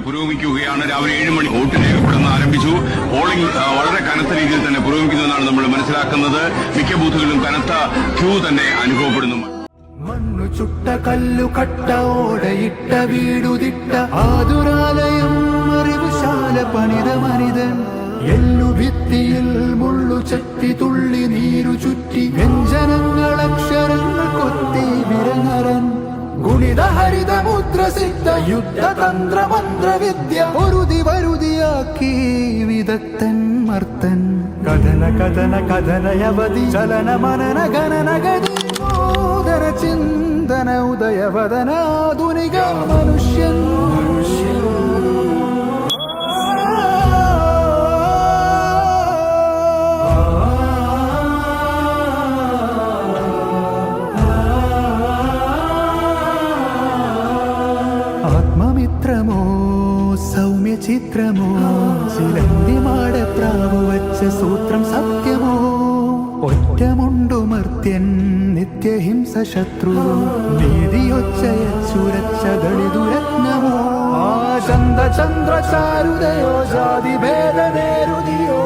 പുരോഗമിക്കുകയാണ്. രാവിലെ 7 മണി വോട്ട് രേഖപ്പെടുന്ന ആരംഭിച്ചു. പോളിംഗ് വളരെ കനത്ത രീതിയിൽ തന്നെ പുരോഗമിക്കുന്നതെന്നാണ് നമ്മൾ മനസ്സിലാക്കുന്നത്. മിക്ക ബൂത്തുകളിലും കനത്ത ക്യൂ തന്നെ അനുഭവപ്പെടുന്നു. മണ്ണു ചുട്ട കല്ലു കട്ട ഓടയിട്ട വീടുതിട്ട ആതുരാലയം അറിവുശാല പണിത മനിതൻ എല്ലുഭിത്തിയിൽ മുള്ളു ചത്തി തുള്ളി നീരു ചുറ്റി വ്യഞ്ജനങ്ങൾ അക്ഷരങ്ങൾ കൊത്തി വിരങ്ങരൻ ഗുണിത ഹരിത മുദ്രസിദ്ധ യുദ്ധതന്ത്ര മന്ത്രവിദ്യ പൊരുതി വരുതിയാക്കി വിദഗ്ധൻ മർത്തൻ കഥന കഥന കഥനയവധി ചലന മനന ഗണന ഗതി നൂതന ചിന്തന ഉദയവദനാധുനിക മനുഷ്യൻ ആത്മമിത്രമോ സൗമ്യ ചിത്രമോ ചിലന്തി മാടപ്രാവു വച്ച സൂത്രം സത്യമോ ഒറ്റമുണ്ടു മർത്യൻ നിത്യഹിംസ ശത്രു നീതിയൊച്ചയച്ചുരച്ച ദളിതുരത്നമോ ആ ചന്ദ്ര ചന്ദ്ര ചാരുതയോ ജാതി ഭേദ നേരുതിയോ